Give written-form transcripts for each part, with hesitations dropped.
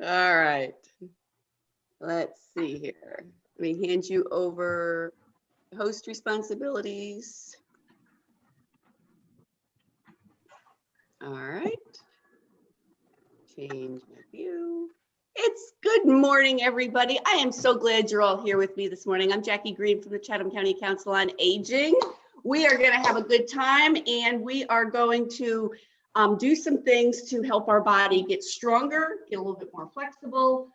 All right. Let's see here. Let me hand you over host responsibilities. All right. Change my view. It's good morning, everybody. I am so glad you're all here with me this morning. I'm Jackie Green from the Chatham County Council on Aging. We are going to have a good time, and we are going to do some things to help our body get stronger, get a little bit more flexible,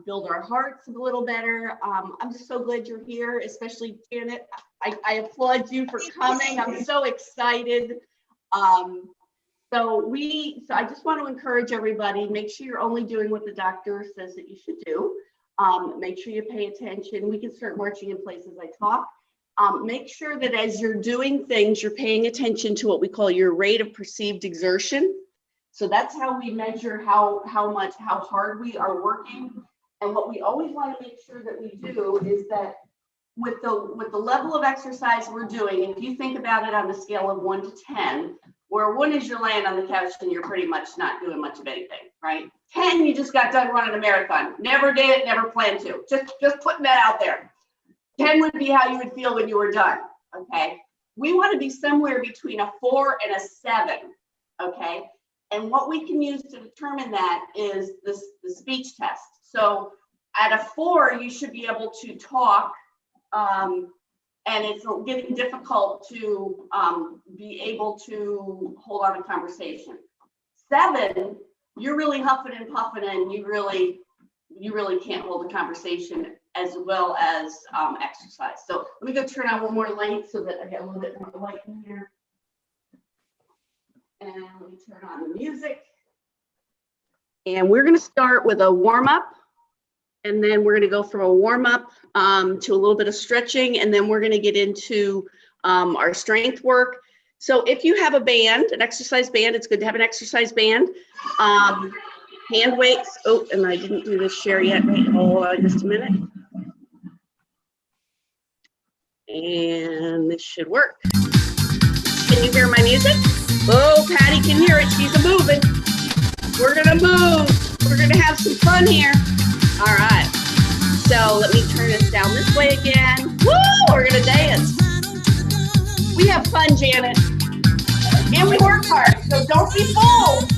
build our hearts a little better. I'm just so glad you're here, especially Janet. I applaud you for coming. I'm so excited. So I just want to encourage everybody, make sure you're only doing what the doctor says that you should do. Make sure you pay attention. We can start marching in place as I talk. Make sure that as you're doing things, you're paying attention to what we call your rate of perceived exertion. So that's how we measure how hard we are working. And what we always want to make sure that we do is that with the level of exercise we're doing, if you think about it on a scale of 1 to 10, where 1 is you're laying on the couch and you're pretty much not doing much of anything, right? 10, you just got done running a marathon. Never did it, never planned to. Just putting that out there. 10 would be how you would feel when you were done, okay? We want to be somewhere between a 4 and a 7, okay? And what we can use to determine that is the speech test. So at a 4, you should be able to talk, and it's getting difficult to be able to hold on a conversation. 7, you're really huffing and puffing, and you really can't hold a conversation as well as exercise. So let me go turn on one more light so that I get a little bit more light in here. And let me turn on the music. And we're going to start with a warm up. And then we're going to go from a warm up to a little bit of stretching. And then we're going to get into our strength work. So if you have a band, an exercise band, it's good to have an exercise band. Hand weights. Oh, and I didn't do this share yet. Wait, hold on just a minute. And this should work. Can you hear my music? Oh, Patty can hear it. She's moving. We're gonna move. We're gonna have some fun here. All right. So let me turn this down this way again. Woo! We're gonna dance. We have fun, Janet. And we work hard, so don't be fooled.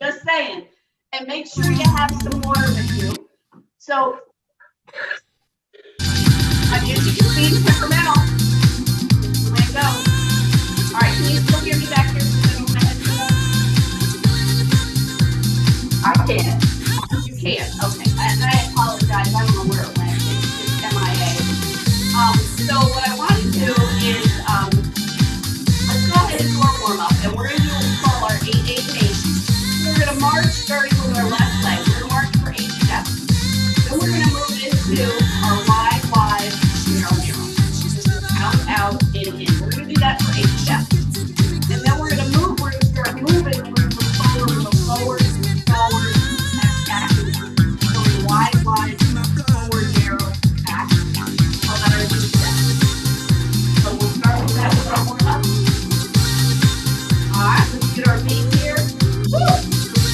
Just saying. And make sure you have some water with you. So I'm using clean temperamental. There you go. All right, can you still hear me back here? I can. You can. Okay. And I apologize. I don't know where it went. It's MIA. So what I want to do is let's go ahead and do our warm up, and we're going to do what we call our 8-8-8. We're going to march starting with our left leg. We're going to march for 8 steps. Then we're going to move into our wide, narrow. Out, in. We're going to do that for 8 steps. And then we're going to move. We're going to start moving. We're going to move forward, back. Going wide, forward, narrow, back. All that are 8 steps. So we'll start with that with our warm up. All right, let's get our feet here. Woo!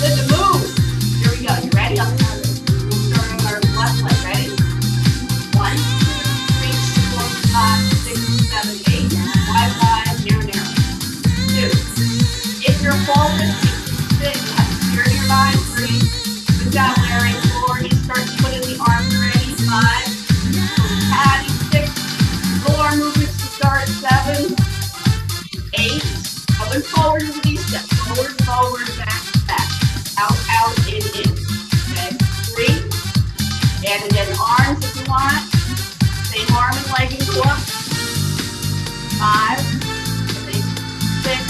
Good to move. Here we go. You ready? We'll start on our left leg. Ready? 1, 2, 3, 4, 5, 6, 7, 8. Wide, narrow. 2. If you're falling, sit. You have to steer in your line. 3. Good job, Larry. 4. You start to put in the arms ready. 5. Patty. 6. Full arm movements to start. 7. 8. Going forward with these steps. Forward, back. Out, in. Okay. 3. And again, arms if you want. Same arm and leg and go up. 5. 6.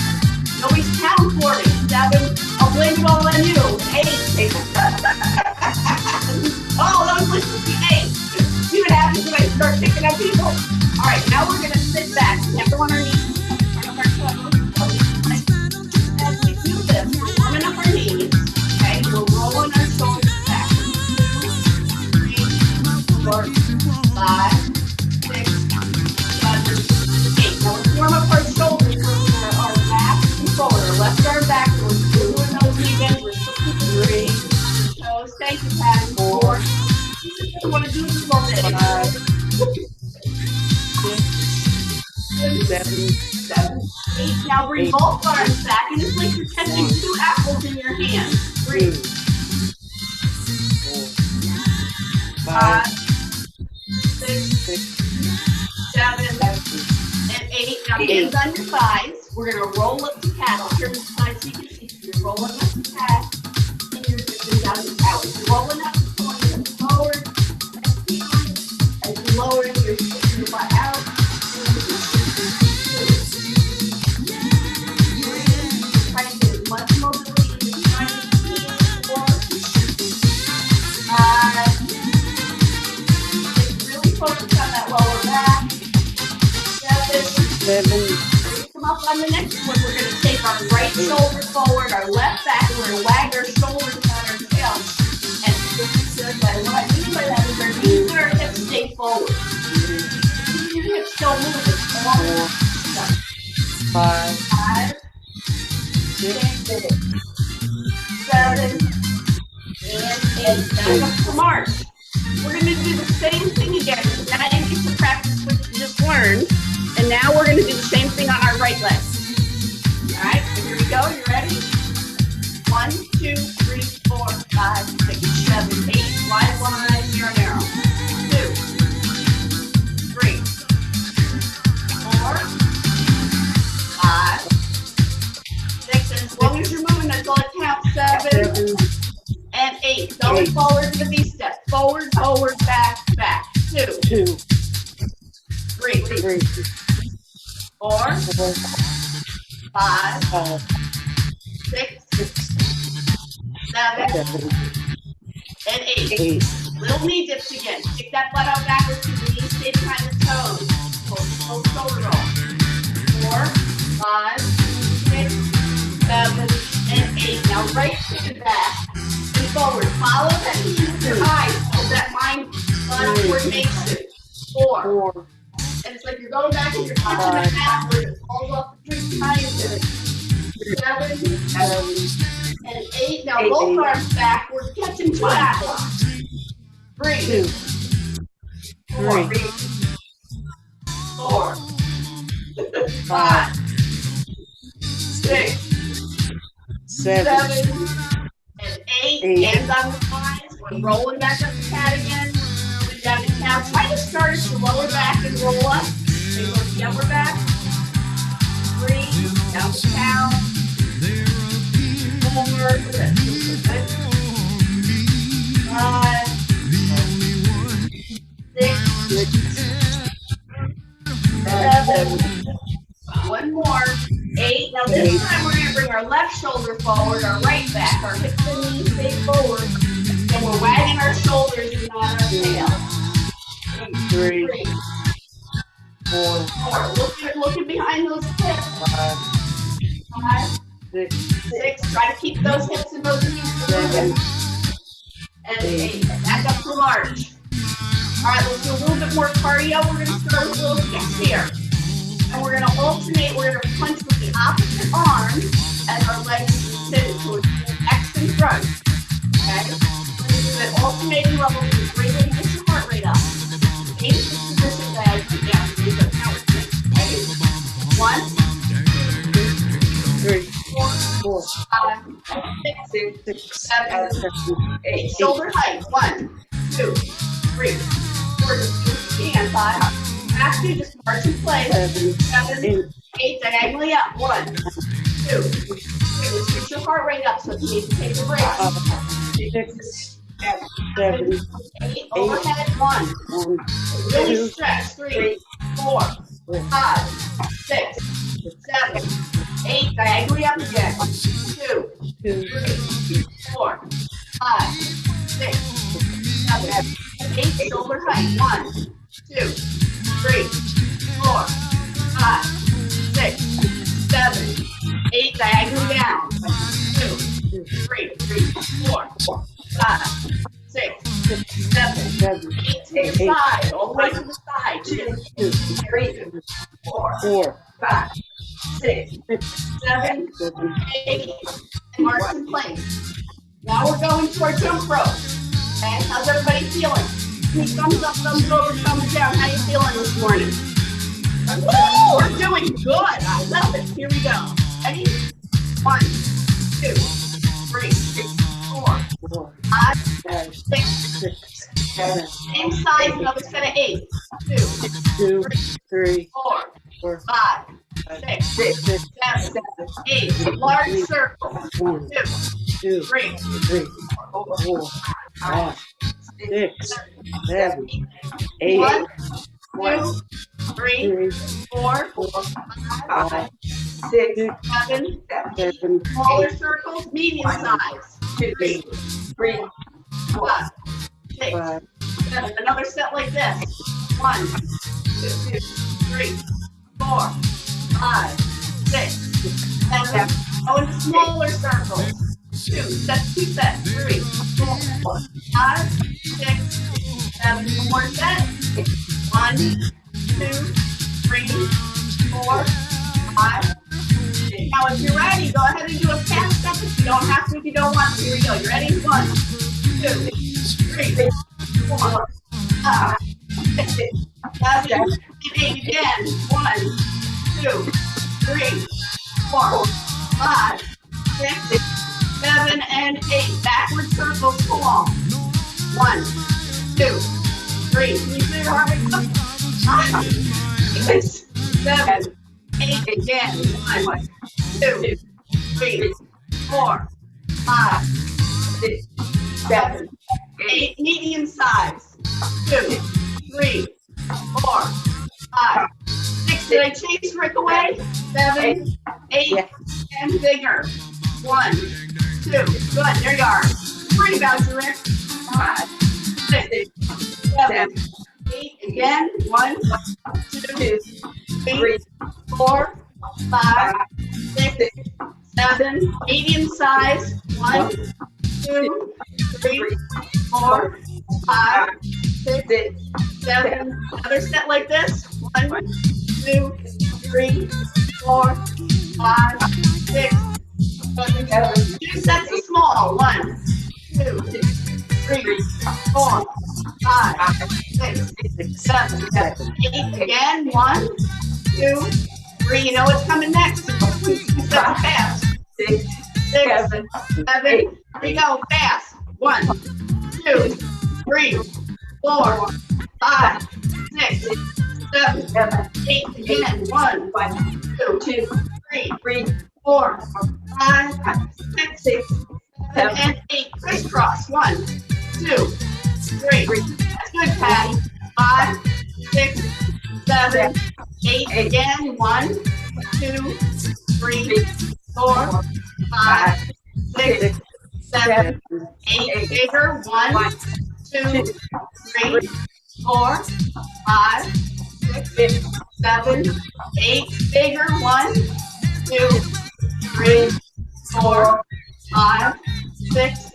Nobody's counting for me. 7. I'll blame it all on you. 8. Oh, that was supposed to be 8. See what happens when I start picking up people. All right, now we're going to sit back. We have to on our knees. As we do this, we're warming up our knees. Okay, we're rolling our shoulders back. 3, 4, 5, 6, 7, 8. Now let's warm up our shoulders with our back and forward. Our left arm back. We're doing those knee bends. We're still keeping 3. Toes. Thank you, Patty. 4. You just want to do this all day. 5, 6, 7, 8. Now bring both arms back, and it's like you're catching 2 apples in your hand. 3, 5, 6, 7, and 8. Now hands on your thighs. We're going to roll up to cat. I'll turn the side so you can see. You're rolling up to cat, and you're dipping down to cat. You're rolling up, pulling it forward, as you lower it, you're sticking your butt out. Try to get as much mobility as you can. 4, 5, 6. Really focus on that lower back. 7. Come up on the next one. We're going to take our right shoulder forward, our left back, and we're going to wag our shoulders on our tail. And this is good. What I mean by that is our knees and our hips stay forward. Your hips don't move. It's 5, 6, 7, and 8. Back up to march. We're going to do the same thing again. Now you get to practice what you just learned. And now we're going to do the same thing on our right leg. All right, so here we go. You ready? 1, 2, 3, 4, 5, 6, 7, 8. Wide, wide, narrow, narrow. 2, 3, 4, 5, 6. And as long as you're moving, that's all it counts. 7 and 8. Going forward to the V step. Forward, forward, back, back. 2, 3, 4, 5, 6, 7, and 8. Little knee dips again. Kick that butt out backwards to the knees, stay behind the toes. Pull shoulder roll. 4, 5, 6, 7, and 8. Now right foot back and forward. Follow that knee with your eyes. So that mind coordination. 4. And it's like you're going back and you're touching the half where it falls off the tree behind you. 7, and 8. Now both arms back. We're catching 2 apples. 3, 4, 5, 6, 7, and 8. Hands on the thighs. We're rolling back up the cat again. Now try to start at your lower back and roll up. So you go to the upper back. 3, down to cow. 4, 5, 6, 7. One more. 8. Now this time we're going to bring our left shoulder forward, our right back, our hips and knees stay forward. And we're wagging our shoulders and not our tail. 3, 4. Looking behind those hips. 5, 6. Try to keep those hips and those knees moving. And 8. Back up to march. All right, let's do a little bit more cardio. We're going to start with little kicks here. And we're going to alternate. We're going to punch with the opposite arm as our legs sit. So it's X in front. Okay? We're going to do that alternating level. It's a great way to get your heart rate up. Aim for this position diagonally down. These are power things. Okay? 1, 2, 3, 4, 5, 6, 7, 8. Shoulder height. 1, 2, 3, 4. Just stand. 5. After you just march in place. 7, 8. Diagonally up. 1, 2, 3. Let's get your heart rate up so you need to take a break. 6, 7, 8. Overhead. 1. Really stretch. 3, 4, 5, 6, 7, 8. Diagonally up again. 2, 3, 4, 5, 6, 7, 8. Shoulder height. 1, 2, 3, 4, 5, 6, 7, 8. Diagonally down. 2, 3, 4, 5, 6, 7, 8. To the side. All the way to the side. 2, 3, 4, 5, 6, 7, 8. And march in place. Now we're going to our jump rope. Okay, how's everybody feeling? Thumbs up, thumbs over, thumbs down. How you feeling this morning? Woo! We're doing good. I love it. Here we go. Ready? 1, 2, 3, 4, 5, 6, 7. Same size, another set of 8. 2, 3, 4, 5, 6, 7, 8. Large circle. 2, 3, 4, 5, 6, 7, 8. 1, 2, 3, 4, 5, 6, 7, 8. Smaller circles, medium size. 2, 3, 5, 6, 7. Another set like this. 1, 2, 3, 4, 5, 6, 7. Oh, and smaller circles. 2 sets. 3, 4, 5, 6, 7. One more set. 1, 2, 3, 4, 5. 6. Now, if you're ready, go ahead and do a fast step. If you don't have to, if you don't want to. Here we go. You ready? 1, 2, 3, 4, 5, 6, 7, 8. Again. 1, 2, 3, 4, 5, 6, 7, and 8. Backward circles. Come on. 1, 2, 3. Can you see your heart rate? 5, 6, 7, 8. Again. 1, 2, 3, 4, 5, 6, 7, 8. Medium size. 2, 3, 4, 5, 6. Did I chase Rick away? 7, 8, and bigger. 1, 2. Good. There you are. Worry about you, Rick. 5, 6, 7, 8. Again. 1, 2, 3, 4, 5, 6, 7. Medium size. 1, 2, 3, 4, 5, 6, 7. Another set like this. 1, 2, 3, 4, 5, 6, 7. 2 sets of small. 1, 2, 3, 4, 5, 6, 7, 8. Again. 1, 2, 3. You know what's coming next. 2 sets of fast. 6, 7. Here we go. Fast. 1, 2, 3, 4, 5, 6, 7, 8. Again. 1, 2, 3, 4, 5, 6, 7, and 8. Crisscross. 1, 2, 3. That's good, Patty. 5, 6, 7, 8. Again. 1, 2, 3, 4, 5, 6, 7, 8. Bigger. 1, 2, 3, 4, 5, 6, 7, 8. Bigger. 1, 2, 3, 4, 5, 6,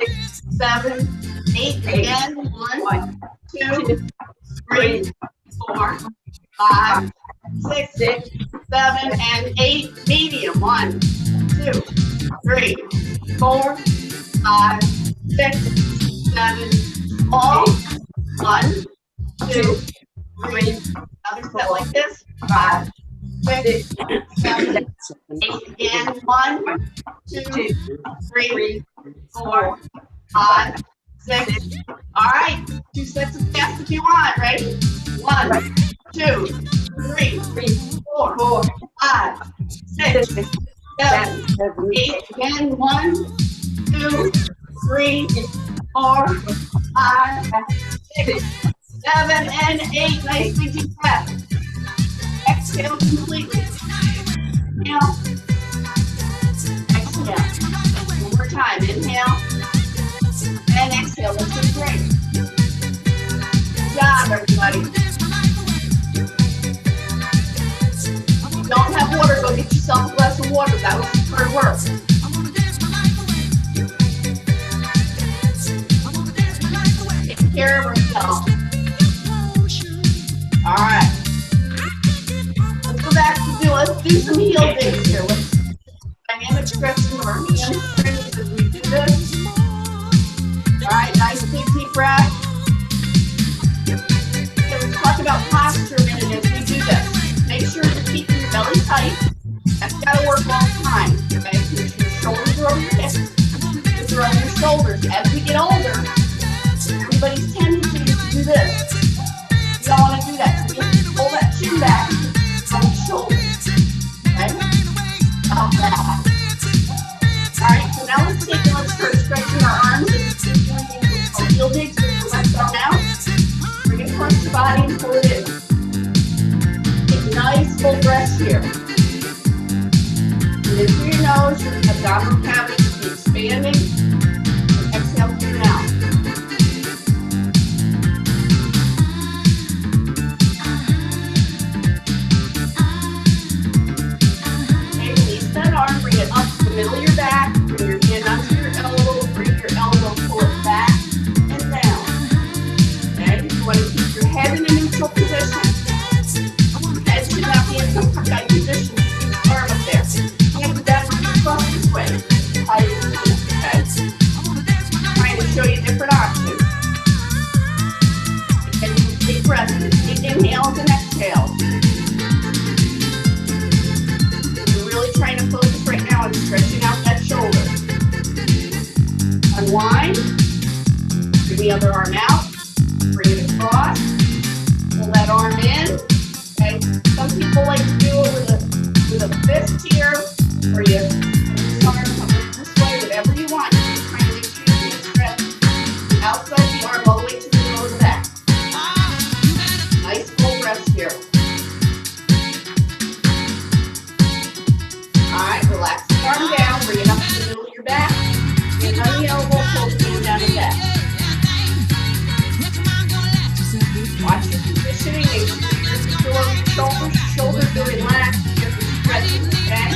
7, 8. Again. 1, 2, 3, 4, 5, 6, 7, and 8. Medium. 1, 2, 3, 4, 5, 6, 7, all. 1, 2, 3. Another set like this. 5, 6, 7, 8. Again. 1, 2, 3, 4, 5, 6. All right. 2 sets of fast if you want. Ready? 1, 2, 3, 4, 5, 6, 7, 8. Again. 1, 2, 3, 4, 5, 6, 7, and 8. Nice big deep breath. Exhale completely. Inhale. Exhale. One more time. Inhale. And exhale. Let's do great. Good job, everybody. If you don't have water, go get yourself a glass of water. That was hard work. Take care of ourselves. All right. Let's go back to let's do some heel digs here. Let's dynamic stretching of our hamstrings as we do this. Nice big deep breath. Okay, let's talk about posture a minute as we do this. Make sure you're keeping your belly tight. That's got to work all the time. Okay, make sure your shoulders are over your hips. Hips are over your shoulders. As we get older, everybody's tendency is to do this. You don't want to do that. So you have to pull that chin back on your shoulders. Okay? All right, so now let's take and let's start stretching our arms and doing things with heel digs with the left arm out. Bring it across the body and pull it in. Take nice full breaths here. And in through your nose, your abdominal cavity should be expanding. And exhale through your mouth. Okay, release that arm, bring it up to the middle of your back. Bring your hand onto your elbow, bring your elbow, pull it back and down. Okay, you want to keep your head in a neutral position. Head should not be in some tight position. Keep your arm up there. Hand down across this way. Tight as you can, okay? Trying to show you different options. And deep breaths, deep inhales and exhales. You're really trying to focus right now on stretching out that shoulder. Unwind. Bring the other arm out. Bring it across. Pull that arm in. Okay. Some people like to do it with a fist here, or you arm something this way, whatever you want. You're just trying to make sure you stretch the outside of the arm all the way to the middle of the back. Nice full breaths here. Alright, relax the arm down, bring it up to the middle of your back. Hand on the elbow, pull the hand down the back. Watch your positioning, make sure your shoulders are relaxed, you're stretching, okay?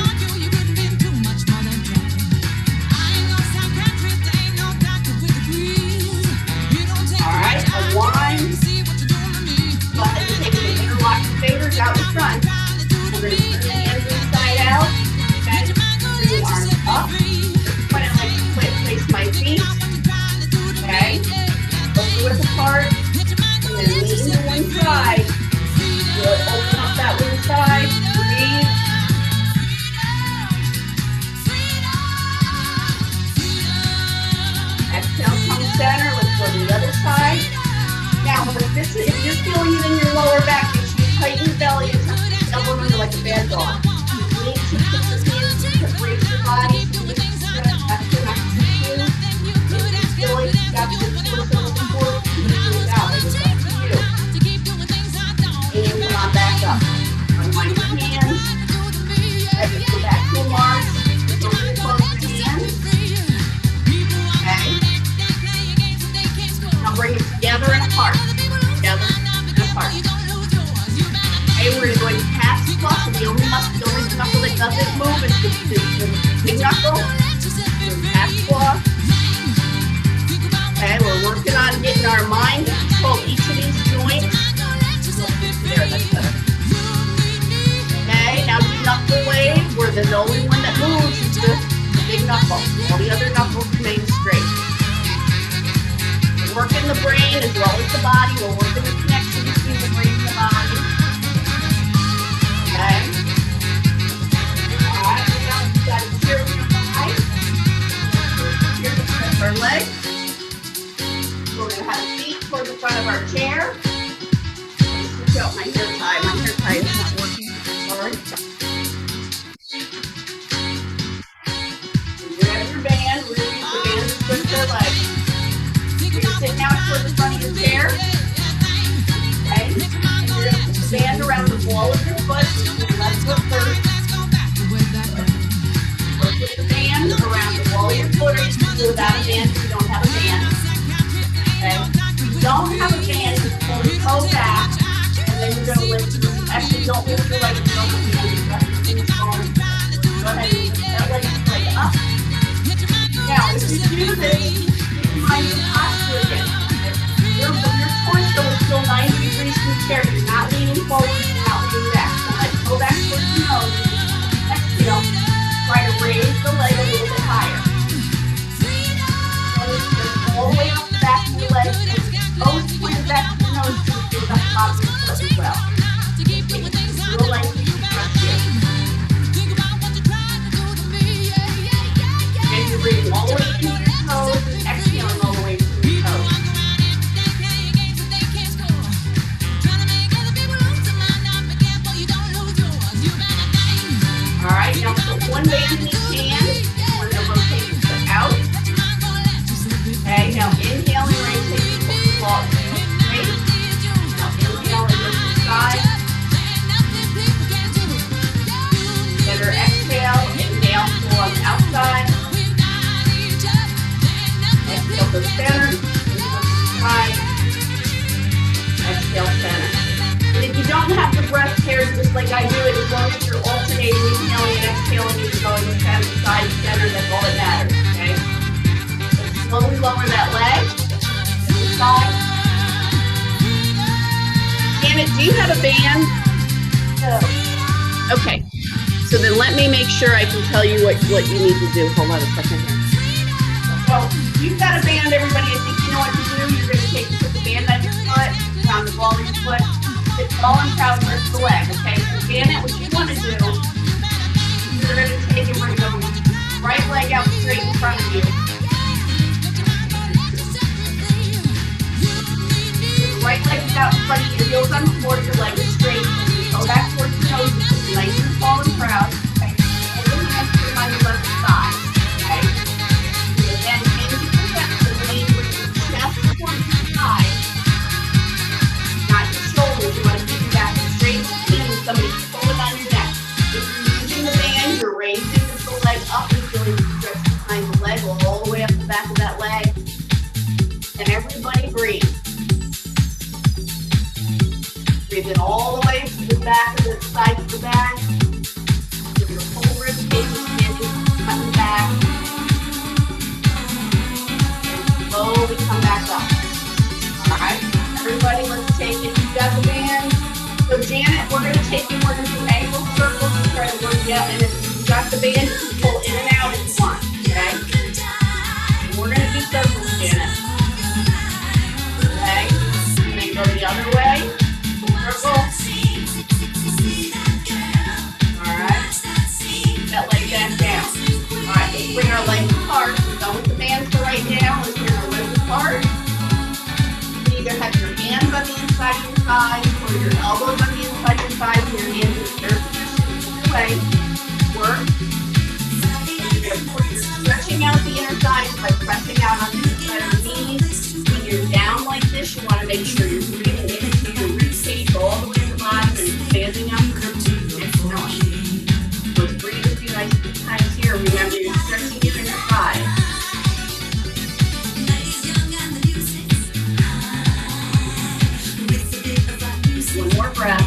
Alright, unwind. Go ahead and take the interlock fingers out in front. We're going to turn the hands inside out. Okay? Bring the arms up. Kind of like place my feet. Okay? Look with the part. And then lean to one side. Really open up that one side. Breathe. Exhale, come center. Let's go to the other side. Now, if you're feeling it in your lower back, make sure you tighten your belly and tuck your elbow under like a bad dog. You need to put your hands to brace your body. That's your next cue. If you feel like you got your twist on the board, you can do it out. It's up to you. And come on back up. Unwind your hands. As you go back to a march, close your hands. Okay. Now bring it together and apart. Together and apart. Okay, we're going to go into half squat. The only knuckle that doesn't move is the big knuckle. Half squat. Okay, we're working on getting our mind to control each of these joints. There, that's better. Okay, now do knuckle wave, where the only one that moves is the big knuckle. All the other knuckles remain straight. We're working the brain as well as the body. We're working the connection between the brain and the body. Okay. Alright, now we've got to cheer with your thighs. Cheer to stretch our legs. We're going to have feet toward the front of our chair. Switch out my hair tie. My hair tie is not working. Sorry. Grab your band. We're going to use the band to switch our legs. You're going to sit down toward the front of your chair. Okay? And you're going to put the band around the wall of your foot. Left foot first. Or put the band around the wall of your foot, or you can do without a band if you don't have a band. Okay? If you don't have a band, you pull your toe back, and then you're going to lift. Actually, don't lift your leg, don't lift your leg. Go ahead and lift that leg up. Now, if you do this, keep in mind your posture again. Your torso is still 90 degrees from the chair. You're not leaning forward, you're not leaning back. So let's go back towards the nose. Exhale. Try to raise the leg a little bit higher. Go gotta do it as long as you're alternating, inhaling and exhaling, you're going kind of side to center, that's all that matters, okay? So slowly lower that leg to the side. Janet, do you have a band? No. Okay, so then let me make sure I can tell you what you need to do. Hold on a second here. So you've got a band, everybody. I think you know what to do. You're going to put the band on your foot, around the ball of your foot. Sit tall and proud and lift the leg, okay? So Janet, what you want to do, you're going to take it, we're going to go right leg out straight in front of you. The right leg is out in front of you, heels on the floor, your leg is straight. Go back towards the nose, nice and tall and proud, okay? And then you have to put on your left side, okay? And then into the chest, so lean with your chest towards the side, not your shoulders. You want to keep your back straight and somebody pulling on your neck. If you're using the band, you're raising the leg up and feeling the stretch behind the leg all the way up the back of that leg. And everybody breathe. Breathe in all the way to the back of the side of the back. So your whole rib cage is standing, cutting back. And slowly come back up. All right, everybody, let's take it. You got the band. So Janet, we're going to take it. We're going to do ankle circles to try to work you out. And if you got the band, you can pull in and out if you want. Okay. And we're going to do circles, Janet. Okay. And then go the other way. Circle. All right. That leg back down. All right. Let's bring our legs apart. We're going with the band for right now. Let's bring our legs apart. Either have your hands on the inside of your thighs or your elbows on the inside of your thighs and your hands in their position either way. Work. You're stretching out the inner thighs by pressing out on the inside of the knees. When you're down like this, you want to make sure you're breathing into your rib cage all the way to the bottom and expanding out the rib cage next to noise. So breathe a few nice times here. Remember, you're stretching your inner thighs. One more breath.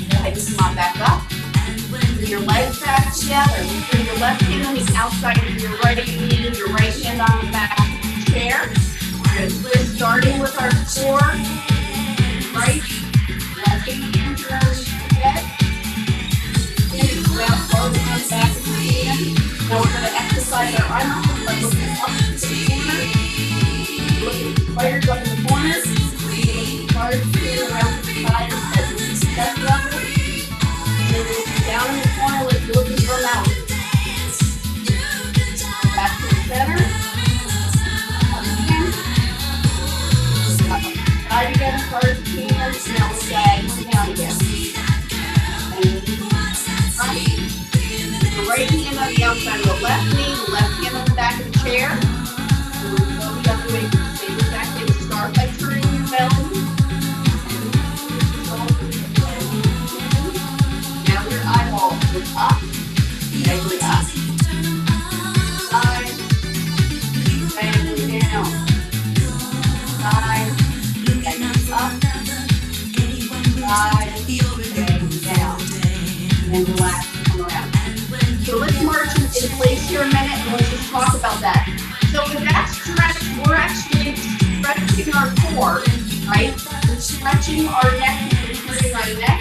Go ahead and come on back up. Bring your legs back together. Bring your left hand on the outside of your right knee, your right hand on the back of the chair. We're starting with our core. Right. Left hand turns your head. And grab both on the back of your hand. Now we're going to exercise our arm muscles by looking up to the corner. Looking spiders up in the corner. Hard to around the side of the chest level. And then down in the corner like you're looking for a mountain. Back to the center. Up again. Side again, hard to hands. Now we're diagonally down again. And right. The right hand on the outside of the left knee, the left hand on the back of the chair. So we're going to go the other way. Stay the back and start by turning your belly. Eyeball goes up, diagonally up, side, diagonally down, side, diagonally up, side, diagonally down, and relax and come around. So let's march in place here a minute and let's just talk about that. So with that stretch, we're actually stretching our core, right? We're stretching our neck, we're turning our neck,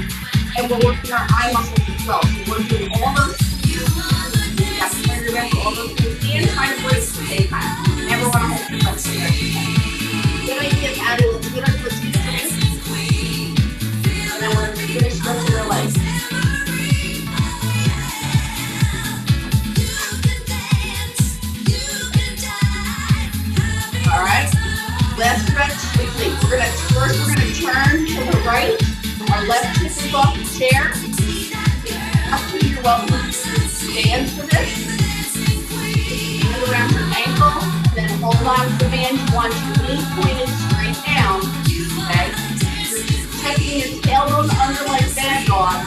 and we're working our eye muscles as well. So we're doing all those things. You have to turn your back to all those things and try to brace at the same time. You never want to hold your breath for every time. Good idea to add a little bit of fatigue strength. And then we're going to finish stretching our legs. All right. Last stretch. We're going to turn to the right. Our left hip is off the chair. After you're welcome to stand for this. Hand around your ankle, then hold on to the band. You want your knee pointed straight down. Okay? You're checking your tailbone under like that dog.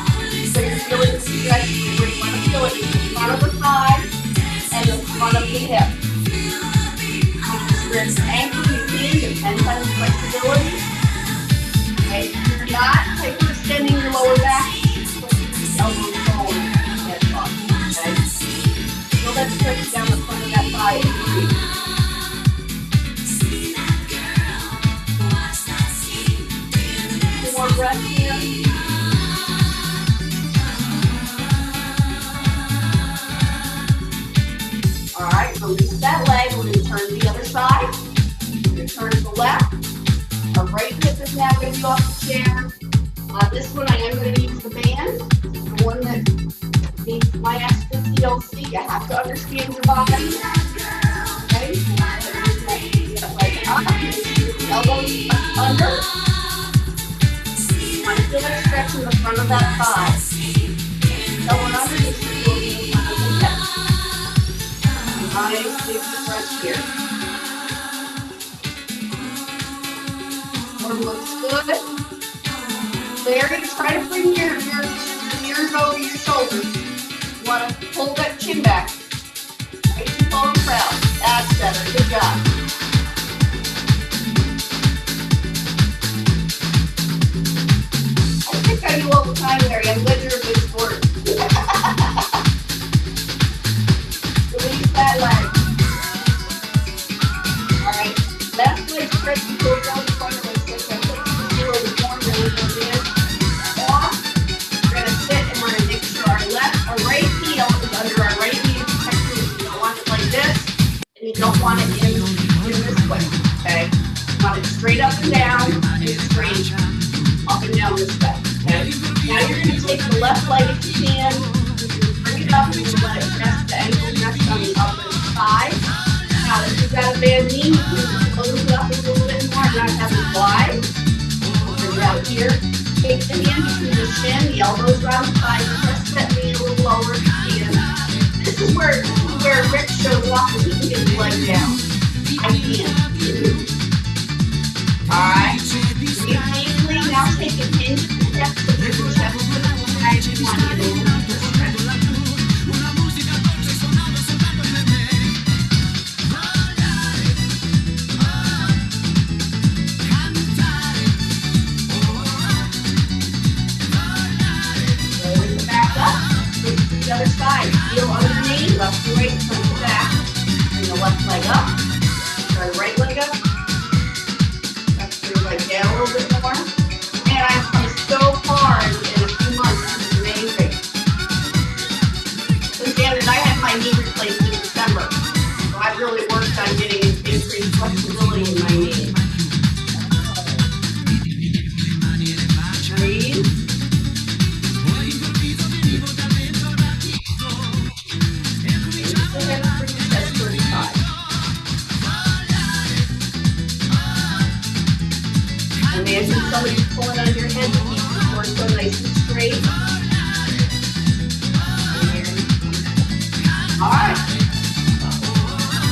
So you're feeling the stretch. You're going to feel it in the front of the thigh and the front of the hip. Stretch your ankle, you can, depends on your flexibility. Okay? If you're not release that leg. We're going to turn to the other side. We're going to turn to the left. Our right hip is now going to be off the chair. This one I am going to use the band. The one that needs my extra TLC. You have to understand your body. Okay? Like up. Elbows under. You want to feel that stretch in the front of that thigh. Going under, you should feel the front of the hip. Nice big stretch here. Arm looks good. Larry, try to bring your ears over your shoulders. You want to pull that chin back. Nice and tall and proud. That's better. Good job. I think I do all the time, Larry. I'm glad you're a good sport. Release that leg. All right. Left leg stretch before we go to the front of the stick. I think this is really warm. Really goes in. Off. We're going to sit and we're going to make sure our right heel is under our right knee. You don't want it like this, and you don't want it in this way. Okay? You want it straight up and down, and straight up and down this way. Okay? Now you're going to take the left leg if you can. Bring it up and you let it rest, the ankle rest on the other side. Now, if you've got a bad knee, you can close it up a little bit more, not have it wide. Bring it out here. Take the hand between the shin, the elbows around the thigh, press that knee a little lower if you can. This is where Rick shows off that he can get his leg down. I can't. Alright. Breathe deeply. Now take a hinge to the depth of your chest. I just want you to move the stretch. The other side, heel underneath, left to right, front to back. Bring the left leg up, turn the right leg up. Press your leg down a little bit more. Man, I've come so far in a few months. This is amazing. So Janet, I had my knee replaced in December. So I've really worked on getting increased flexibility in my knee. Breathe. Imagine somebody's pulling on your head to keep the torso nice and straight. All right.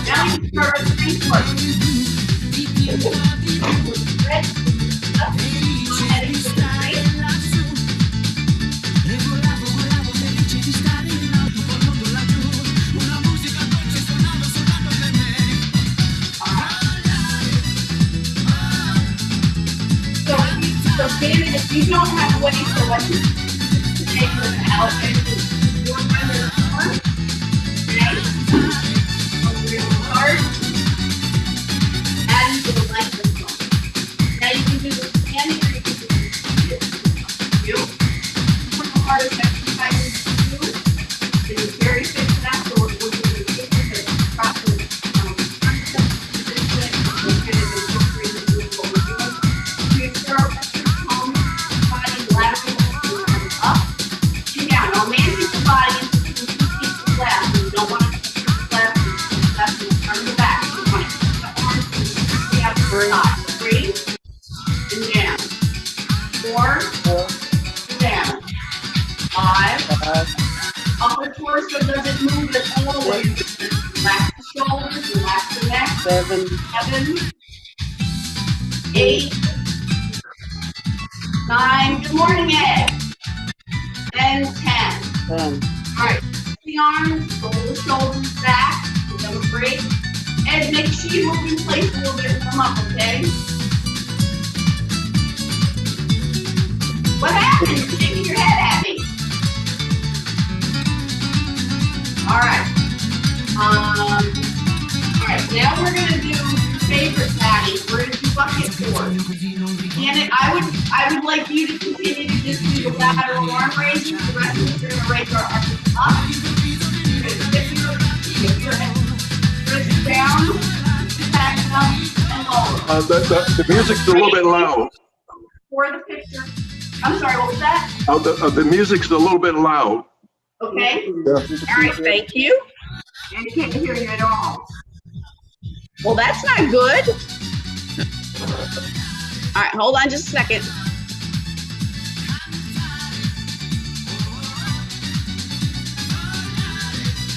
Now you can start our strength work. Stretch up, head into the straight. So, David, if you don't have weight for what you take without anything, you're going to start. Okay? So we're going to start adding to the length of the bone. Now you can do the standing or you can do this. You. One of the hardest exercises to do is very fit to that. So we're going to take it and drop it. Upper torso doesn't move at all. Relax the shoulders, relax the neck. 7, 8, 9. Good morning, Ed. And 10. All right. The arms, roll the shoulders back. Give them a break. Ed, make sure you move in place a little bit and come up, okay? What happened? You're shaking your head at me. All right. All right, now we're going to do your favorite, Patty. We're going to do bucket force. And I would like you to continue to just do the lateral arm raises. The rest of us are going to raise our arms up. You're going to tip your head. You're going to The music's a little bit loud. For the picture. I'm sorry, what was that? The music's a little bit loud. Okay. Yeah. All right, thank you. And can't hear you at all. Well, that's not good. All right, hold on just a second.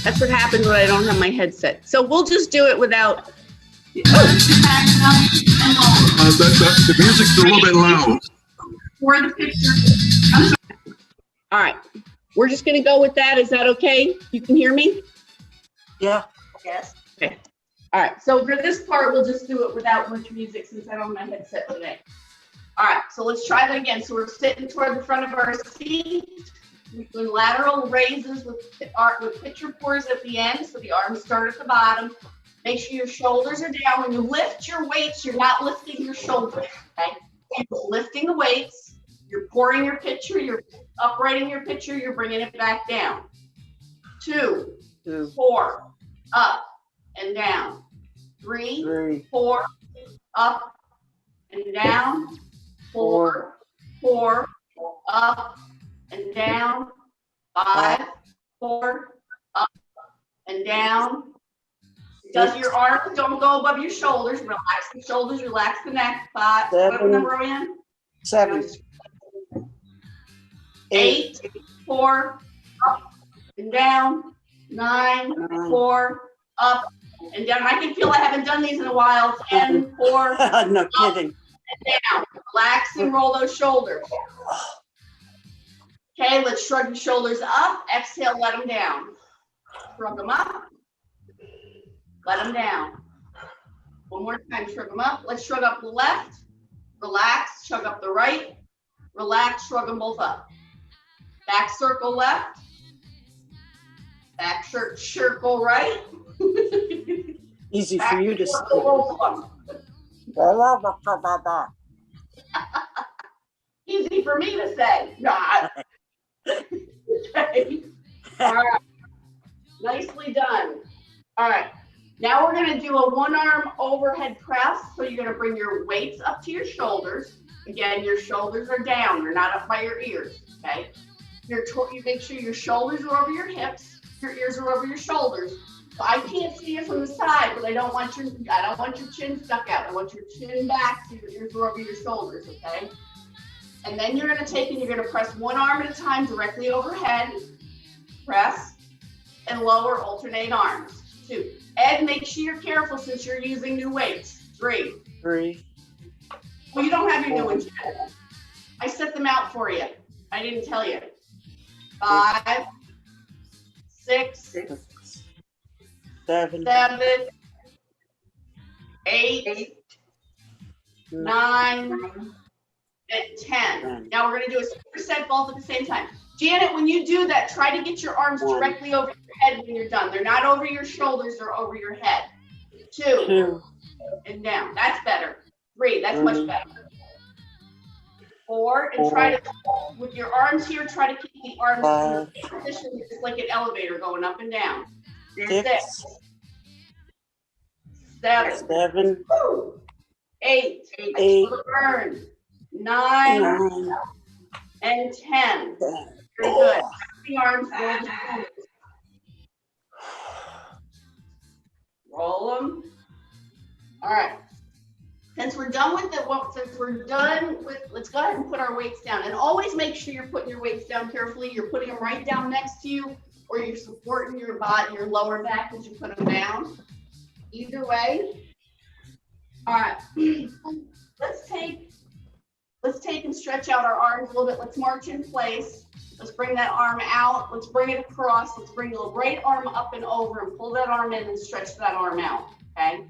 That's what happens when I don't have my headset. So we'll just do it without. The music's a little bit loud. For the picture. All right, we're just gonna go with that. Is that okay? You can hear me? Yeah. Yes. Okay. All right, so for this part, we'll just do it without much music since I don't have my headset today. All right, so let's try that again. So we're sitting toward the front of our seat. We're doing lateral raises with picture pores at the end, so the arms start at the bottom. Make sure your shoulders are down. When you lift your weights, you're not lifting your shoulders, okay? You're lifting the weights, you're pouring your picture, you're uprighting your picture, you're bringing it back down. 2, 4, up and down. 3, 4, up and down. 4, up and down. 5, 4, up and down. Does your arms don't go above your shoulders. Relax the shoulders, relax the neck. 5, what number are we in? 7, 8, 4, up and down. 9, 4, up and down. I can feel I haven't done these in a while. 10, 4, no kidding. And down. Relax and roll those shoulders. Okay, let's shrug the shoulders up. Exhale, let them down. Shrug them up. Let them down. One more time, shrug them up. Let's shrug up the left. Relax, shrug up the right. Relax, shrug them both up. Back circle left. Back circle right. Easy for you to say. Easy for me to say. Not. Okay. All right. Nicely done. All right. Now we're going to do a one-arm overhead press. So you're going to bring your weights up to your shoulders. Again, your shoulders are down. They're not up by your ears. Okay. You make sure your shoulders are over your hips. Your ears are over your shoulders. So I can't see you from the side, but I don't want your chin stuck out. I want your chin back so your ears are over your shoulders. Okay. And then you're going to take and you're going to press one arm at a time directly overhead. Press and lower, alternate arms. 2. Ed, make sure you're careful since you're using new weights. 3. Well, you don't have your new ones yet. I set them out for you. I didn't tell you. 5, 6, 7, 8, 9, and 10. Now we're going to do a superset both at the same time. Janet, when you do that, try to get your arms directly over your head when you're done. They're not over your shoulders, they're over your head. 2, and down. That's better. 3, that's much better. 4, and try to, with your arms here, try to keep the arms in position just like an elevator going up and down. 6, 7, 8, burn. 9, and 10. Very good. The arms, roll the shoulders. Roll them. All right. Since we're done with let's go ahead and put our weights down. And always make sure you're putting your weights down carefully. You're putting them right down next to you, or you're supporting your body, your lower back as you put them down. Either way. All right. Let's take and stretch out our arms a little bit. Let's march in place. Let's bring that arm out. Let's bring it across. Let's bring the right arm up and over and pull that arm in and stretch that arm out, okay?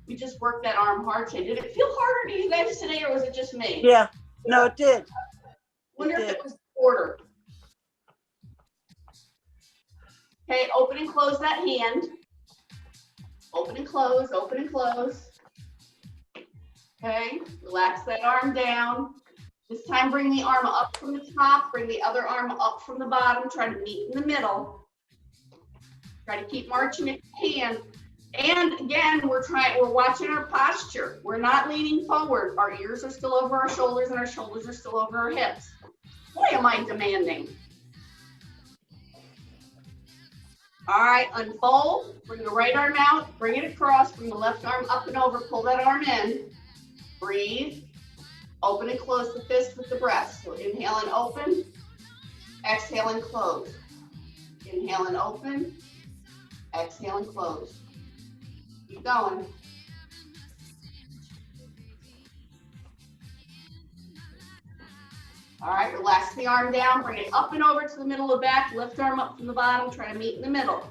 We just worked that arm hard today. Did it feel harder to you guys today, or was it just me? Yeah, no, it did. Wonder if it was shorter. Okay, open and close that hand. Open and close, open and close. Okay, relax that arm down. This time, bring the arm up from the top, bring the other arm up from the bottom, try to meet in the middle. Try to keep marching if you can. And again, we're watching our posture. We're not leaning forward. Our ears are still over our shoulders and our shoulders are still over our hips. Boy, am I demanding. All right, unfold, bring the right arm out, bring it across, bring the left arm up and over, pull that arm in, breathe, open and close the fist with the breath. So inhale and open, exhale and close. Inhale and open, exhale and close. Keep going. All right, relax the arm down, bring it up and over to the middle of the back, left arm up from the bottom, try to meet in the middle.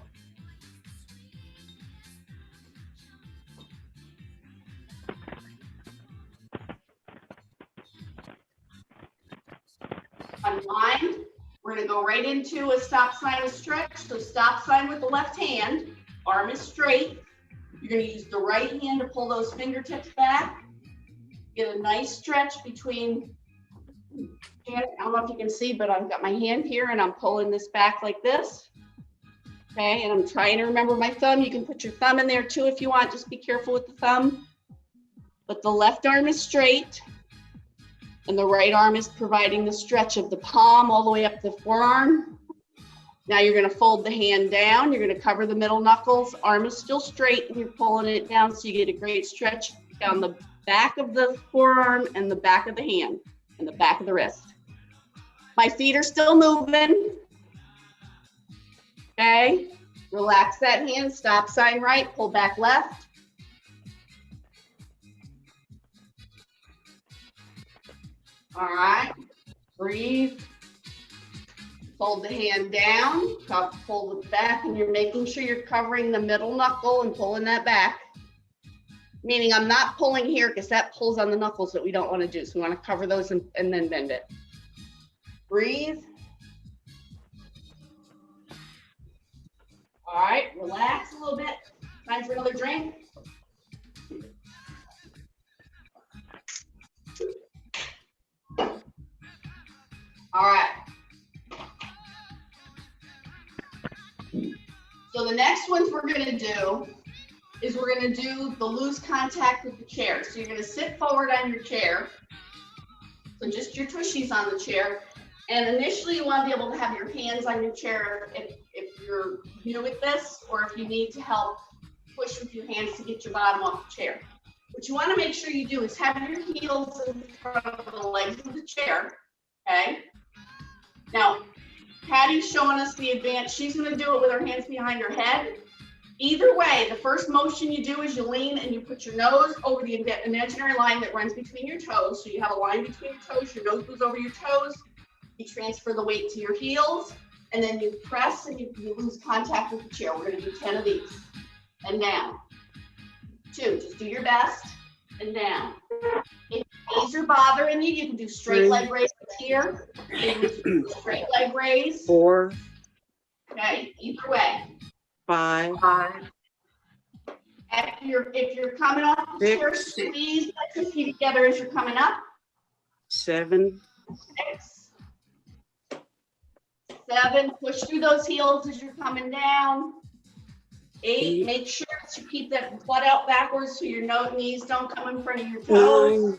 Unwind. We're gonna go right into a stop sign stretch. So stop sign with the left hand, arm is straight. You're gonna use the right hand to pull those fingertips back. Get a nice stretch between, I don't know if you can see, but I've got my hand here and I'm pulling this back like this. Okay, and I'm trying to remember my thumb. You can put your thumb in there too if you want, just be careful with the thumb. But the left arm is straight and the right arm is providing the stretch of the palm all the way up the forearm. Now you're gonna fold the hand down. You're gonna cover the middle knuckles. Arm is still straight and you're pulling it down so you get a great stretch down the back of the forearm and the back of the hand and the back of the wrist. My feet are still moving. Okay, relax that hand, stop sign right, pull back left. All right, breathe. Fold the hand down, pull it back, and you're making sure you're covering the middle knuckle and pulling that back. Meaning I'm not pulling here because that pulls on the knuckles that we don't want to do. So we want to cover those and then bend it. Breathe. All right, relax a little bit. Time for another drink. All right. So the next ones we're going to do is we're going to do the loose contact with the chair. So you're going to sit forward on your chair. So just your tushies on the chair. And initially you want to be able to have your hands on your chair if you're new at this, or if you need to help push with your hands to get your bottom off the chair. What you want to make sure you do is have your heels in front of the legs of the chair, okay? Now, Patty's showing us the advance. She's going to do it with her hands behind her head. Either way, the first motion you do is you lean and you put your nose over the imaginary line that runs between your toes. So you have a line between your toes, your nose goes over your toes. You transfer the weight to your heels, and then you press and you lose contact with the chair. We're going to do 10 of these. And down. 2, just do your best. And down. If knees are bothering you, you can do straight leg raises here. Straight leg raise. 4, Okay, either way. 5, If you're coming up the chair, squeeze let your feet together as you're coming up. 7, 6, 7, push through those heels as you're coming down. 8, make sure that you keep that butt out backwards so your knees don't come in front of your toes. 9,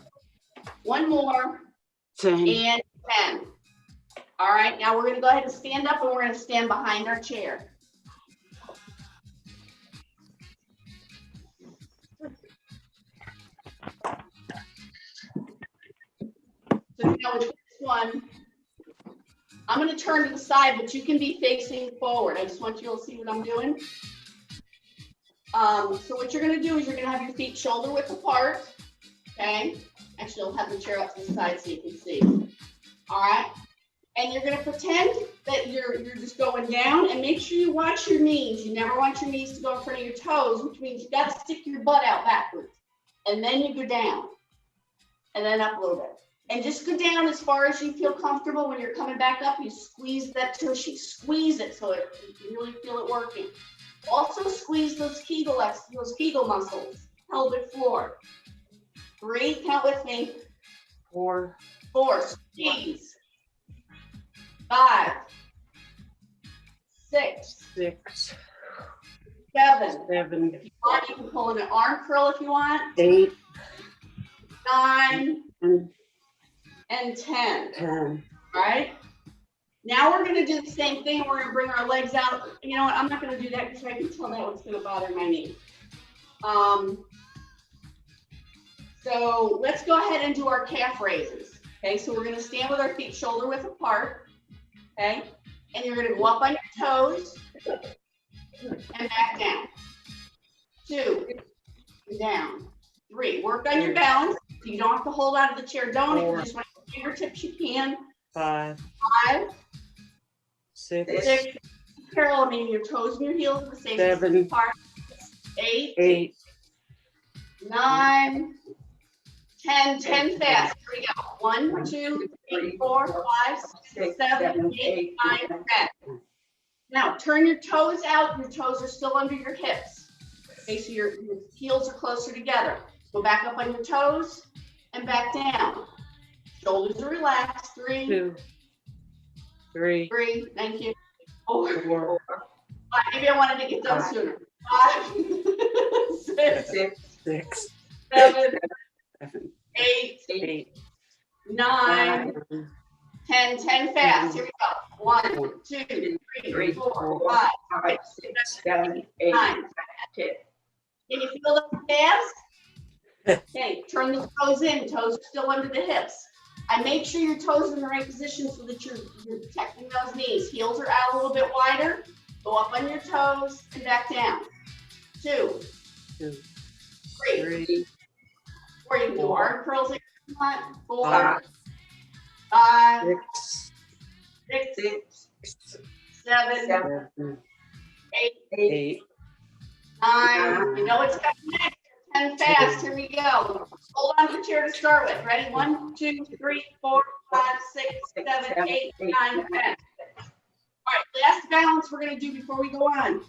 1 more, 10. and 10. All right, now we're gonna go ahead and stand up and we're gonna stand behind our chair. So now with this one, I'm going to turn to the side, but you can be facing forward. I just want you to see what I'm doing. So what you're going to do is you're going to have your feet shoulder width apart. Okay. Actually, I'll have the chair up to the side so you can see. All right. And you're going to pretend that you're just going down, and make sure you watch your knees. You never want your knees to go in front of your toes, which means you got to stick your butt out backwards. And then you go down and then up a little bit. And just go down as far as you feel comfortable. When you're coming back up, you squeeze that tushy, squeeze it so you can really feel it working. Also squeeze those Kegel muscles, pelvic floor. 3, count with me. 4, 4, squeeze. 5, 6, 6, 7. 7, If you want, you can pull in an arm curl if you want. 8, 9 and and 10. 10. All right. Now we're going to do the same thing. We're going to bring our legs out. You know what? I'm not going to do that because I can tell that one's going to bother my knee. So let's go ahead and do our calf raises. Okay, so we're going to stand with our feet shoulder width apart. Okay, and you're going to go up on your toes and back down. 2, down. 3, work on your balance. So you don't have to hold out of the chair. Don't. If you just want your fingertips, you can. 5, 5, 6, 6. Parallel, meaning your toes and your heels are the same 7, distance apart. 8, 8, 9, 10, 10 fast. Here we go. 1, 2, 3, 4, 5, 6, 7, 8, 9, 10. Now turn your toes out. Your toes are still under your hips. Okay, so your heels are closer together. Go back up on your toes and back down. Shoulders are relaxed. 3, 2, 3, 3. Thank you. 4, 4, 5. Maybe I wanted to get done sooner. 5, 6, 6, 7, 7, 8, 8, 9, 9, 10, 10 fast. Here we go. 1, 2, 3, 4, 5, 6, 7, 8, 9, 10. Can you feel those calves? Okay, turn the toes in. Toes are still under the hips. I make sure your toes are in the right position so that you're protecting those knees. Heels are out a little bit wider. Go up on your toes and back down. 2, 2, 3, 3, 4. You can do arm curls if you want. 4, 5, 5, 6, 6, 7, 7, 8, 8, 9. You know what's coming next. 10 fast. Here we go. Hold on to the chair to start with. Ready? 1, 2, 3, 4, 5, 6, 7, 8, 9, 10. All right, last balance we're going to do before we go on.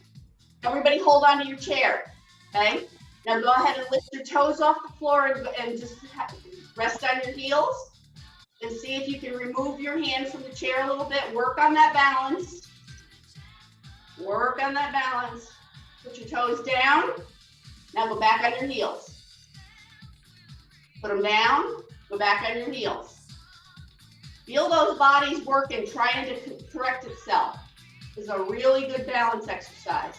Everybody hold on to your chair. Okay? Now go ahead and lift your toes off the floor and just rest on your heels. And see if you can remove your hand from the chair a little bit. Work on that balance. Work on that balance. Put your toes down. Now go back on your heels. Put them down. Go back on your heels. Feel those bodies working, trying to correct itself. This is a really good balance exercise.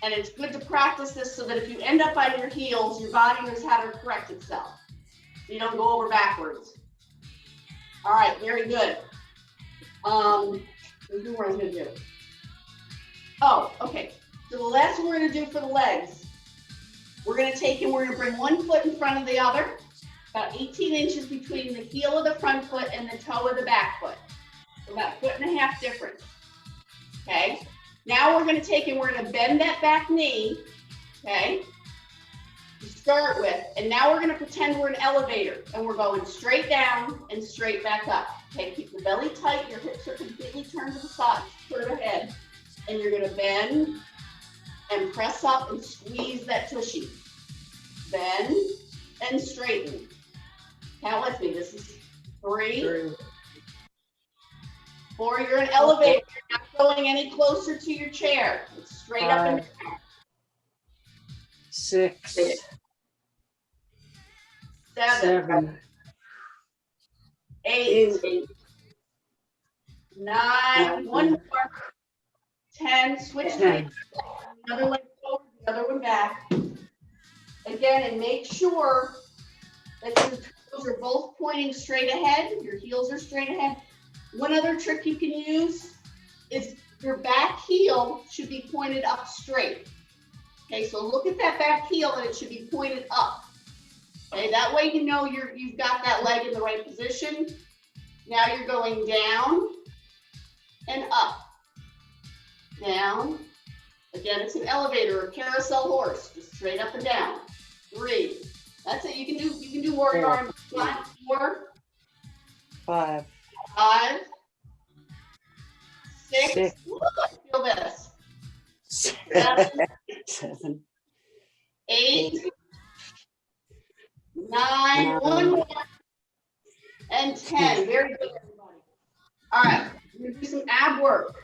And it's good to practice this so that if you end up on your heels, your body knows how to correct itself. So you don't go over backwards. All right, very good. Let's do what I was going to do. Oh, okay. So the last one we're going to do for the legs, we're going to take and we're going to bring one foot in front of the other, about 18 inches between the heel of the front foot and the toe of the back foot. So about a 1.5 foot difference. Okay. Now we're going to take and we're going to bend that back knee. Okay. To start with, and now we're going to pretend we're an elevator and we're going straight down and straight back up. Okay, keep the belly tight, your hips are completely turned to the side, straight ahead, and you're going to bend and press up and squeeze that tushy. Bend and straighten. Count with me. This is 3, 4. You're an elevator. You're not going any closer to your chair. It's straight up and down. 6, 7, 8, 9. One more. 10. Switch legs. Another leg forward, the other one back. Again, and make sure that your toes are both pointing straight ahead. Your heels are straight ahead. One other trick you can use is your back heel should be pointed up straight. Okay, so look at that back heel and it should be pointed up. Okay, that way you know you've got that leg in the right position. Now you're going down and up. Down. Again, it's an elevator or a carousel horse, just straight up and down. 3. That's it. You can do warrior arms. 4, 5, 5, 6. 6. Look, feel this. 7, 8, 9. One more. And 10. Very good, everybody. All right. We're gonna do some ab work.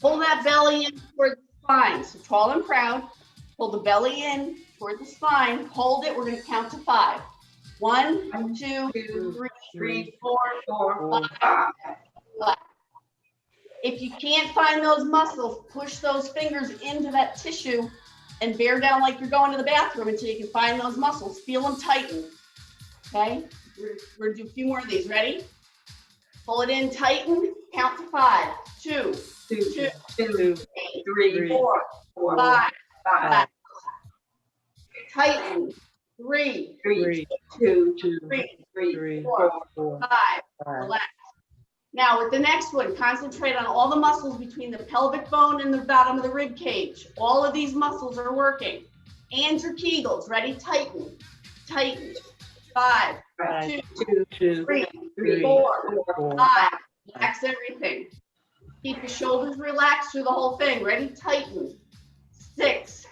Pull that belly in toward the spine. So tall and proud. Pull the belly in toward the spine. Hold it. We're going to count to 5. 1, 2, 3, 4, 5. If you can't find those muscles, push those fingers into that tissue and bear down like you're going to the bathroom until you can find those muscles. Feel them tighten. Okay? We're going to do a few more of these. Ready? Pull it in, tighten, count to 5. 2, 2, 3, 4, 5. Tighten. 3, 2, 3, 4, 5. Relax. Now with the next one, concentrate on all the muscles between the pelvic bone and the bottom of the rib cage. All of these muscles are working. And your Kegels. Ready? Tighten. Tighten. 5, 2, 3, 4, 5. Relax everything. Keep your shoulders relaxed through the whole thing. Ready? Tighten. 6,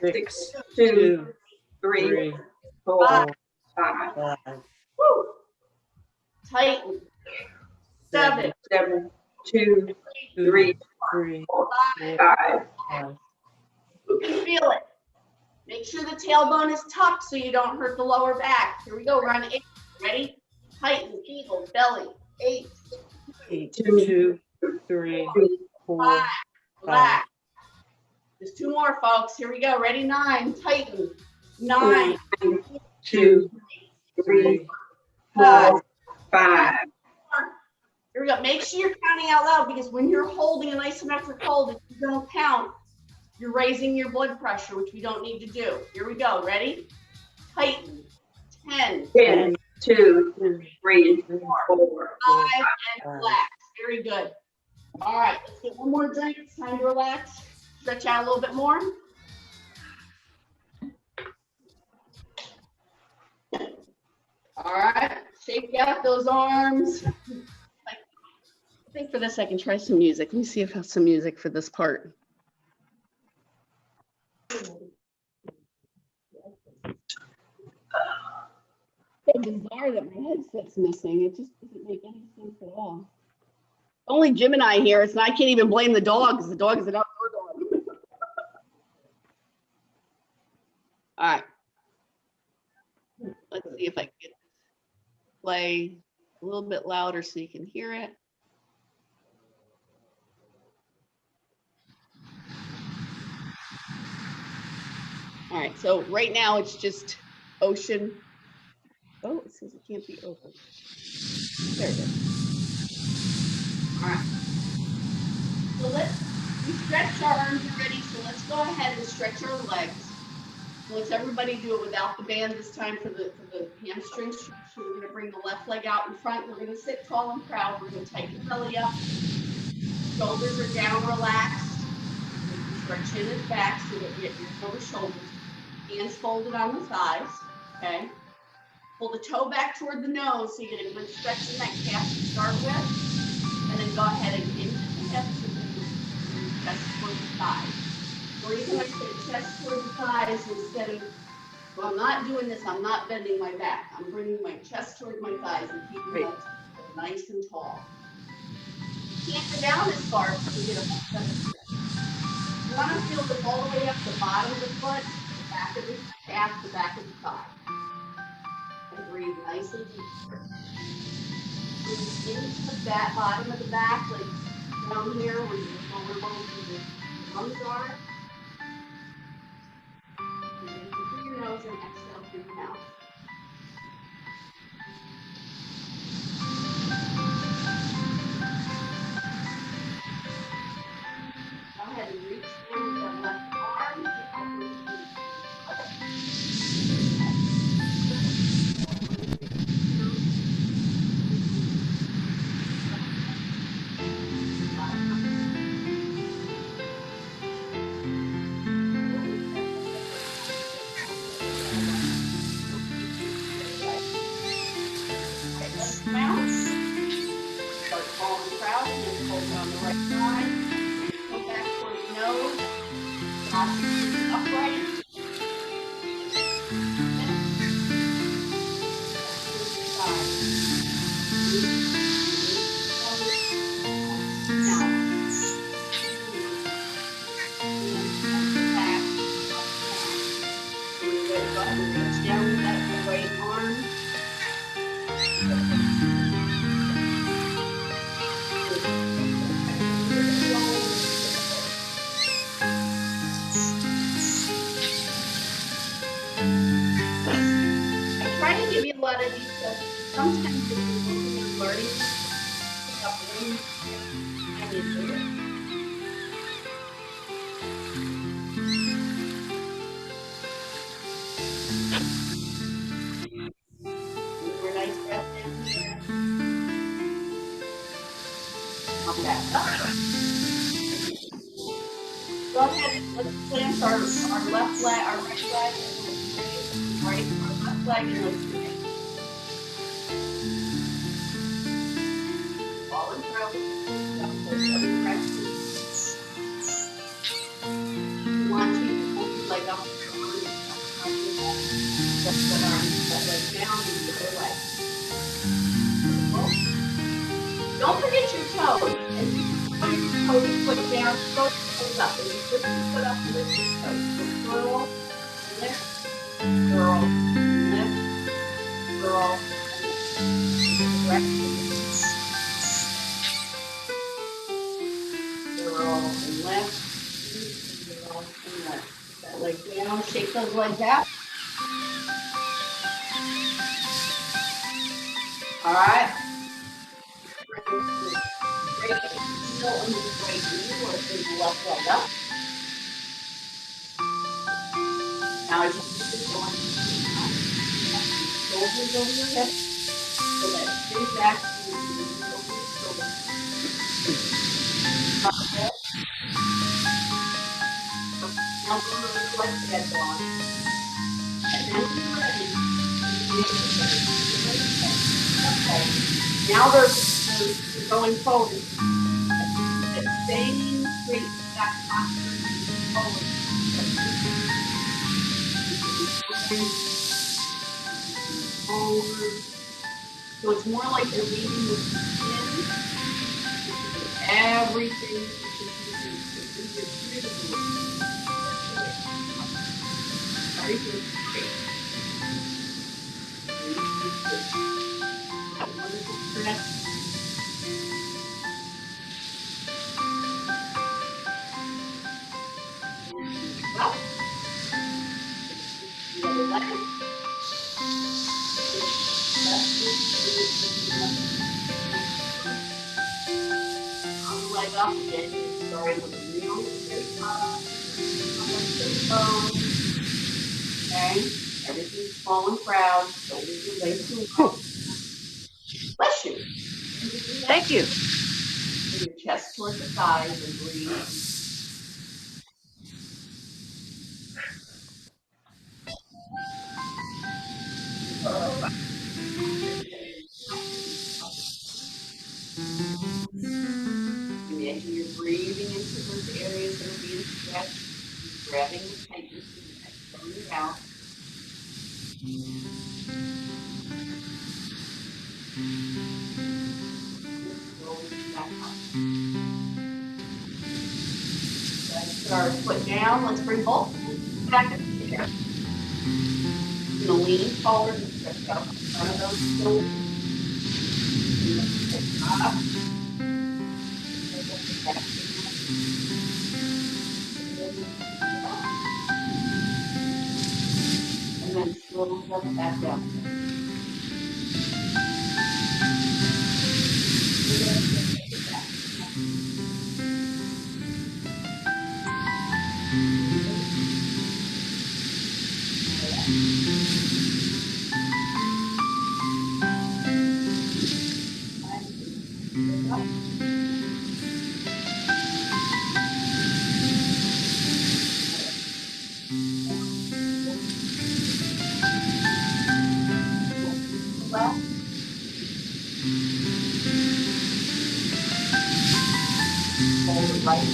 2, 3, 4, 5. Woo. Tighten. 7, 2, 3, 5. You can feel it. Make sure the tailbone is tucked so you don't hurt the lower back. Here we go. Run 8. Ready? Tighten. Kegel. Belly. 8. 2, 3, 4, 5. Relax. There's 2 more, folks. Here we go. Ready? 9. Tighten. 9. 2, 3, 4, 5. Here we go. Make sure you're counting out loud because when you're holding an isometric hold, if you don't count, you're raising your blood pressure, which we don't need to do. Here we go. Ready? Tighten. 10, 2, 3, 4, 5, and relax. Very good. All right. Let's get one more drink. It's time to relax. Stretch out a little bit more. All right. Shake out those arms. I think for this, I can try some music. Let me see if I have some music for this part. It's bizarre that my headset's missing. It just doesn't make any sense at all. Only Jim and I here. I can't even blame the dog because the dog is an outdoor dog. All right. Let's see if I can get this play a little bit louder so you can hear it. All right, so right now it's just ocean. Oh, it says it can't be open. There it is. All right. So we stretch our arms already, so let's go ahead and stretch our legs. So let's everybody do it without the band this time for the hamstring stretch. So we're gonna bring the left leg out in front. We're gonna sit tall and proud. We're gonna tighten the belly up. Shoulders are down, relaxed. Stretch in and back so that you get your over shoulders. Hands folded on the thighs, okay? Pull the toe back toward the nose so you get a good stretch in that calf to start with. And then go ahead and into the hips and then chest toward the thighs. Or even when I say chest toward the thighs instead of, well, I'm not doing this, I'm not bending my back. I'm bringing my chest toward my thighs and keeping that nice and tall. You can't go down as far so you get a full stretch. You want to feel this all the way up the bottom of the foot, the back of the calf, the back of the thigh. And breathe nice and deep. Breathe into the bottom of the back, like down here where your lower bones and your lungs are. And then in through your nose and exhale through your mouth. Go ahead and reach in with that left arm to help you. Start tall and proud, and then hold it on the right side. Go back toward the nose. Upright. Now, Sometimes if you're looking and learning, pick up one tiny word. Take a nice breath in here. Come back up. Go ahead and let's plant our left leg, our right leg, and let's raise, right, our left leg, and let's raise. Fall and throw. You want to pull your leg up with your arm, just that arm, that leg down, and the other leg. Don't forget your toes. As you put your toes, foot down, throw your toes up. As you lift your foot up, lift your toes. So curl, lift, curl, lift, curl, direction. Curl and lift, curl and lift. That leg down, shake those legs out. All right. Right heel under the right knee or bring the left leg up. Now as you keep this going, shoulders over your hips, so that straight back to your knees over your shoulders. Now go to the left head on. And then when you're ready, okay. Now they're going forward. That same straight back posture forward. Forward. So it's more like you're leading with the chin. Everything everything's great. Wonderful stretch. Up. The other leg. On the leg up again. Starting with a real straight up. Okay. Everything's falling proud. Shoulders are laid to low. Bless you. Thank you. Bring your chest towards the thighs and breathe. Imagine you're breathing into those areas that are being stretched, grabbing the tightness and extending it out. Slowly back up. Let's put our foot down. Let's bring both hands back in the chair. You're going to lean forward and stretch out in front of those shoulders. Up. And then slowly let it back down. Well, hold it right.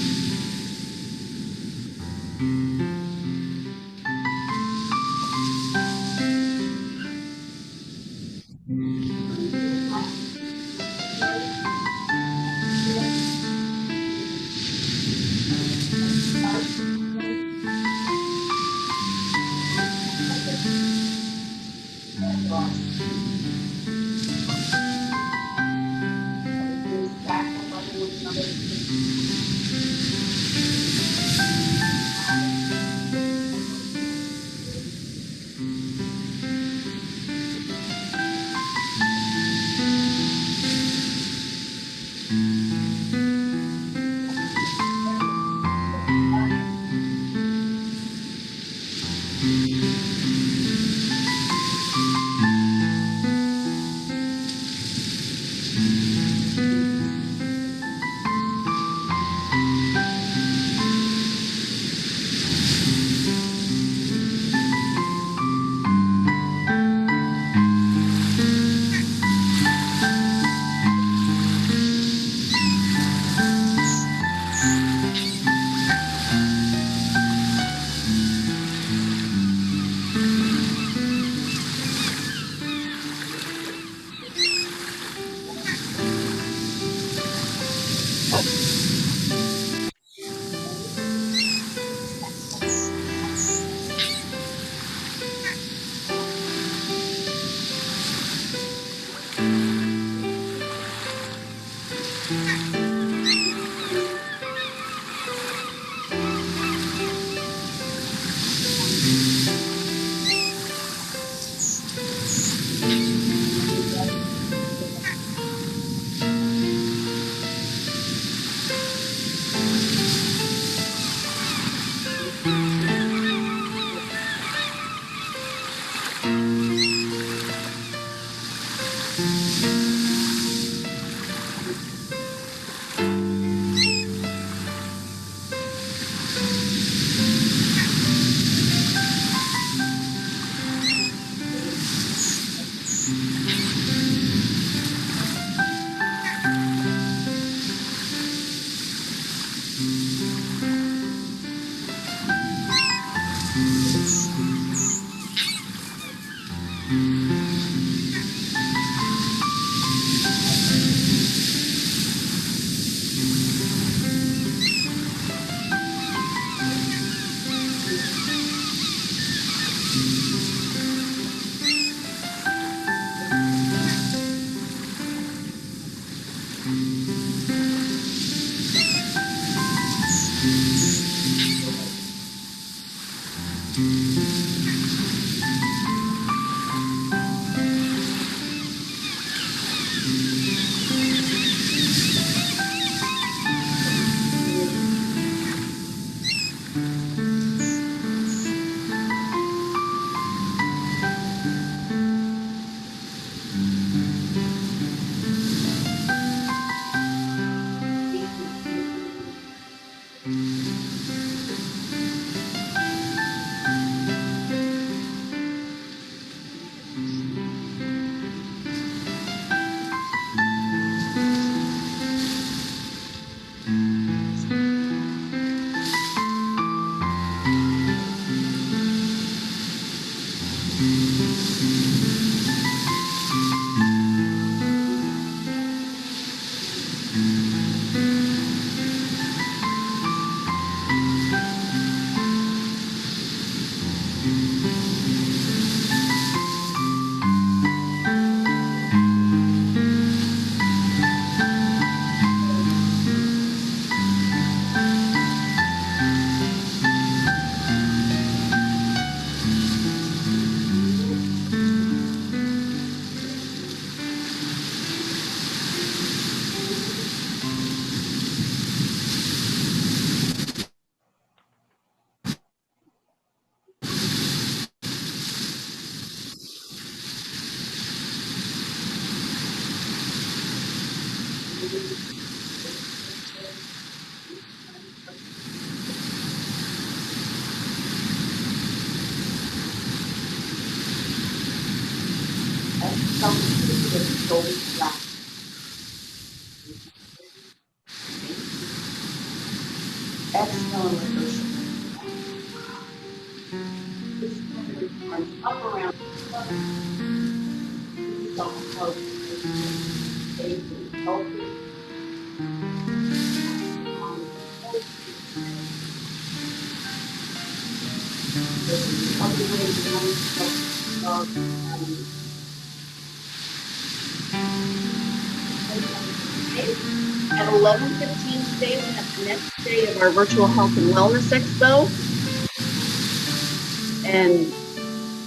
Exhale and reverse. Up around. Healthy. At 11:15 today, we have the next day of our virtual health and wellness expo. And